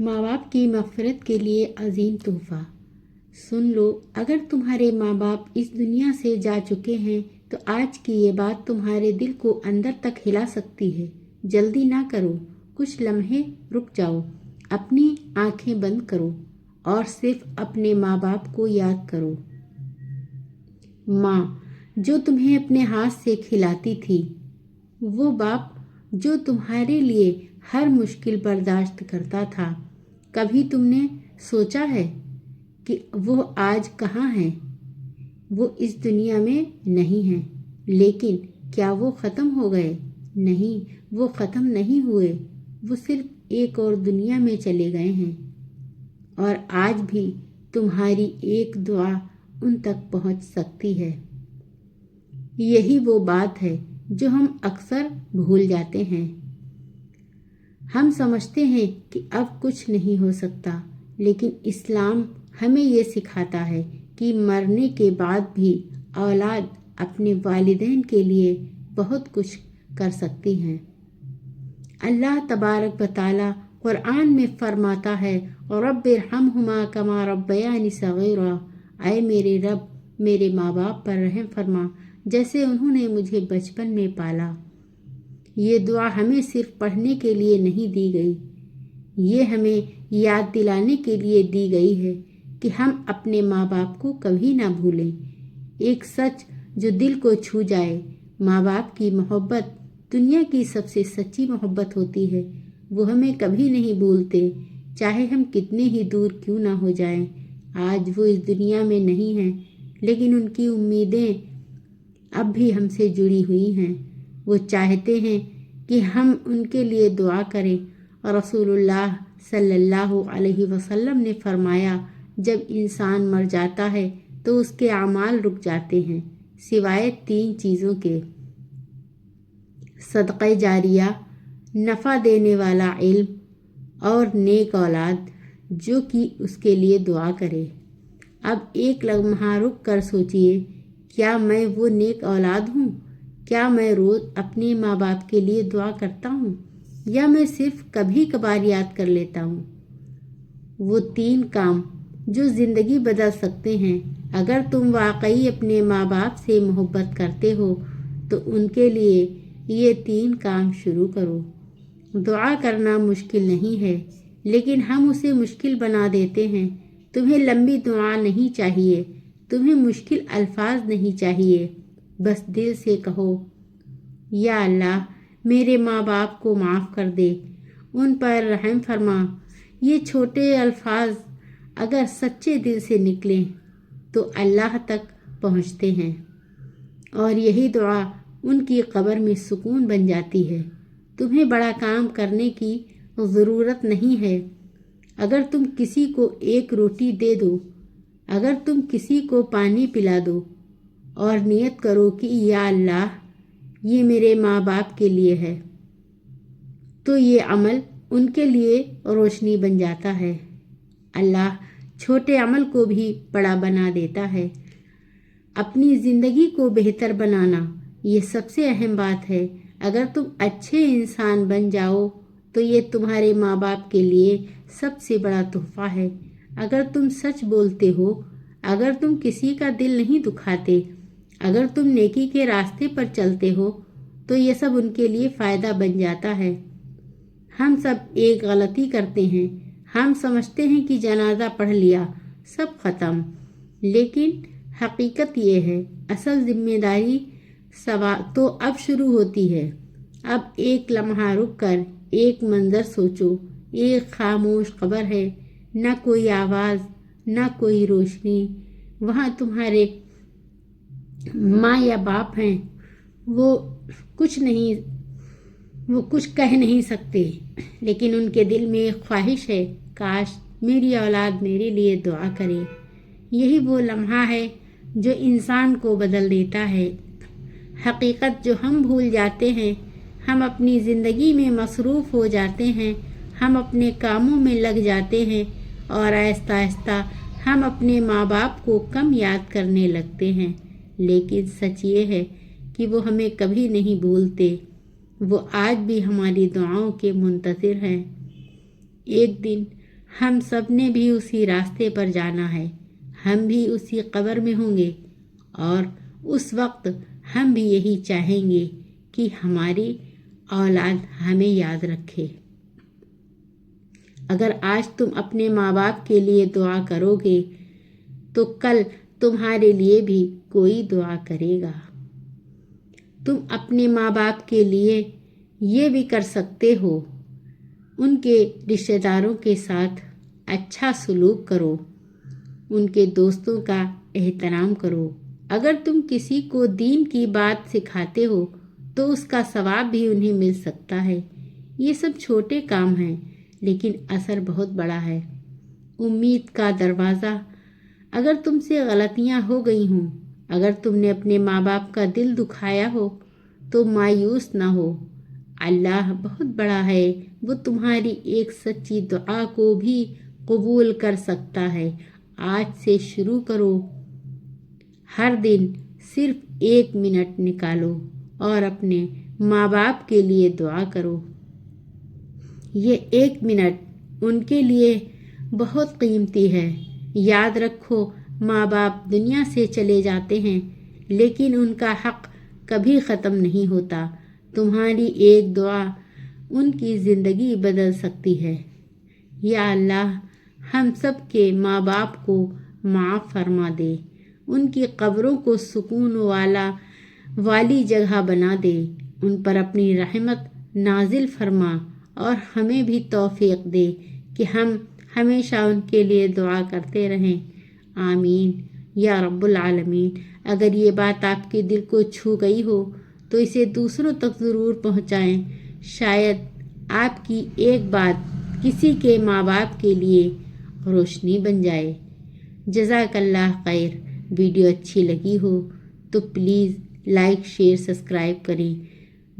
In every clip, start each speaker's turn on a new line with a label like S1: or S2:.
S1: ماں باپ کی مغفرت کے لیے عظیم تحفہ۔ سن لو، اگر تمہارے ماں باپ اس دنیا سے جا چکے ہیں تو آج کی یہ بات تمہارے دل کو اندر تک ہلا سکتی ہے۔ جلدی نہ کرو، کچھ لمحے رک جاؤ، اپنی آنکھیں بند کرو اور صرف اپنے ماں باپ کو یاد کرو۔ ماں جو تمہیں اپنے ہاتھ سے کھلاتی تھی، وہ باپ جو تمہارے لیے ہر مشکل برداشت کرتا تھا، کبھی تم نے سوچا ہے کہ وہ آج کہاں ہیں؟ وہ اس دنیا میں نہیں ہیں، لیکن کیا وہ ختم ہو گئے؟ نہیں، وہ ختم نہیں ہوئے، وہ صرف ایک اور دنیا میں چلے گئے ہیں، اور آج بھی تمہاری ایک دعا ان تک پہنچ سکتی ہے۔ یہی وہ بات ہے جو ہم اکثر بھول جاتے ہیں۔ ہم سمجھتے ہیں کہ اب کچھ نہیں ہو سکتا، لیکن اسلام ہمیں یہ سکھاتا ہے کہ مرنے کے بعد بھی اولاد اپنے والدین کے لیے بہت کچھ کر سکتی ہیں۔ اللہ تبارک و تعالیٰ قرآن میں فرماتا ہے، رب ارحمہما کما ربیانی صغیرا، اے میرے رب میرے ماں باپ پر رحم فرما جیسے انہوں نے مجھے بچپن میں پالا۔ یہ دعا ہمیں صرف پڑھنے کے لیے نہیں دی گئی، یہ ہمیں یاد دلانے کے لیے دی گئی ہے کہ ہم اپنے ماں باپ کو کبھی نہ بھولیں۔ ایک سچ جو دل کو چھو جائے، ماں باپ کی محبت دنیا کی سب سے سچی محبت ہوتی ہے۔ وہ ہمیں کبھی نہیں بھولتے، چاہے ہم کتنے ہی دور کیوں نہ ہو جائیں۔ آج وہ اس دنیا میں نہیں ہیں، لیکن ان کی امیدیں اب بھی ہم سے جڑی ہوئی ہیں۔ وہ چاہتے ہیں کہ ہم ان کے لیے دعا کریں، اور رسول اللہ صلی اللہ علیہ وسلم نے فرمایا، جب انسان مر جاتا ہے تو اس کے اعمال رک جاتے ہیں سوائے 3 چیزوں کے: صدقہ جاریہ، نفع دینے والا علم، اور نیک اولاد جو کہ اس کے لیے دعا کرے۔ اب ایک لمحہ رک کر سوچئے، کیا میں وہ نیک اولاد ہوں؟ کیا میں روز اپنے ماں باپ کے لیے دعا کرتا ہوں، یا میں صرف کبھی کبھار یاد کر لیتا ہوں؟ وہ 3 کام جو زندگی بدل سکتے ہیں۔ اگر تم واقعی اپنے ماں باپ سے محبت کرتے ہو تو ان کے لیے یہ 3 کام شروع کرو۔ دعا کرنا مشکل نہیں ہے، لیکن ہم اسے مشکل بنا دیتے ہیں۔ تمہیں لمبی دعا نہیں چاہیے، تمہیں مشکل الفاظ نہیں چاہیے، بس دل سے کہو، یا اللہ میرے ماں باپ کو معاف کر دے، ان پر رحم فرما۔ یہ چھوٹے الفاظ اگر سچے دل سے نکلیں تو اللہ تک پہنچتے ہیں، اور یہی دعا ان کی قبر میں سکون بن جاتی ہے۔ تمہیں بڑا کام کرنے کی ضرورت نہیں ہے۔ اگر تم کسی کو ایک روٹی دے دو، اگر تم کسی کو پانی پلا دو اور نیت کرو کہ یا اللہ یہ میرے ماں باپ کے لیے ہے، تو یہ عمل ان کے لیے روشنی بن جاتا ہے۔ اللہ چھوٹے عمل کو بھی بڑا بنا دیتا ہے۔ اپنی زندگی کو بہتر بنانا یہ سب سے اہم بات ہے۔ اگر تم اچھے انسان بن جاؤ تو یہ تمہارے ماں باپ کے لیے سب سے بڑا تحفہ ہے۔ اگر تم سچ بولتے ہو، اگر تم کسی کا دل نہیں دکھاتے، اگر تم نیکی کے راستے پر چلتے ہو تو یہ سب ان کے لیے فائدہ بن جاتا ہے۔ ہم سب ایک غلطی کرتے ہیں، ہم سمجھتے ہیں کہ جنازہ پڑھ لیا سب ختم، لیکن حقیقت یہ ہے اصل ذمہ داری تو اب شروع ہوتی ہے۔ اب ایک لمحہ رک کر ایک منظر سوچو، ایک خاموش قبر ہے، نہ کوئی آواز، نہ کوئی روشنی۔ وہاں تمہارے ماں یا باپ ہیں، وہ کچھ کہہ نہیں سکتے، لیکن ان کے دل میں ایک خواہش ہے، کاش میری اولاد میرے لیے دعا کرے۔ یہی وہ لمحہ ہے جو انسان کو بدل دیتا ہے۔ حقیقت جو ہم بھول جاتے ہیں، ہم اپنی زندگی میں مصروف ہو جاتے ہیں، ہم اپنے کاموں میں لگ جاتے ہیں، اور آہستہ آہستہ ہم اپنے ماں باپ کو کم یاد کرنے لگتے ہیں۔ لیکن سچ یہ ہے کہ وہ ہمیں کبھی نہیں بھولتے، وہ آج بھی ہماری دعاؤں کے منتظر ہیں۔ ایک دن ہم سب نے بھی اسی راستے پر جانا ہے، ہم بھی اسی قبر میں ہوں گے، اور اس وقت ہم بھی یہی چاہیں گے کہ ہماری اولاد ہمیں یاد رکھے۔ اگر آج تم اپنے ماں باپ کے لیے دعا کرو گے تو کل تمہارے لیے بھی کوئی دعا کرے گا۔ تم اپنے ماں باپ کے لیے یہ بھی کر سکتے ہو، ان کے رشتہ داروں کے ساتھ اچھا سلوک کرو، ان کے دوستوں کا احترام کرو۔ اگر تم کسی کو دین کی بات سکھاتے ہو تو اس کا ثواب بھی انہیں مل سکتا ہے۔ یہ سب چھوٹے کام ہیں لیکن اثر بہت بڑا ہے۔ امید کا دروازہ، اگر تم سے غلطیاں ہو گئی ہوں، اگر تم نے اپنے ماں باپ کا دل دکھایا ہو تو مایوس نہ ہو۔ اللہ بہت بڑا ہے، وہ تمہاری ایک سچی دعا کو بھی قبول کر سکتا ہے۔ آج سے شروع کرو، ہر دن صرف 1 منٹ نکالو اور اپنے ماں باپ کے لیے دعا کرو۔ یہ 1 منٹ ان کے لیے بہت قیمتی ہے۔ یاد رکھو، ماں باپ دنیا سے چلے جاتے ہیں لیکن ان کا حق کبھی ختم نہیں ہوتا۔ تمہاری ایک دعا ان کی زندگی بدل سکتی ہے۔ یا اللہ، ہم سب کے ماں باپ کو معاف فرما دے، ان کی قبروں کو سکون والی جگہ بنا دے، ان پر اپنی رحمت نازل فرما اور ہمیں بھی توفیق دے کہ ہم ہمیشہ ان کے لیے دعا کرتے رہیں۔ آمین یا رب العالمین۔ اگر یہ بات آپ کے دل کو چھو گئی ہو تو اسے دوسروں تک ضرور پہنچائیں، شاید آپ کی ایک بات کسی کے ماں باپ کے لیے روشنی بن جائے۔ جزاک اللہ خیر۔ ویڈیو اچھی لگی ہو تو پلیز لائک، شیئر، سبسکرائب کریں۔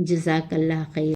S1: جزاک اللہ خیر۔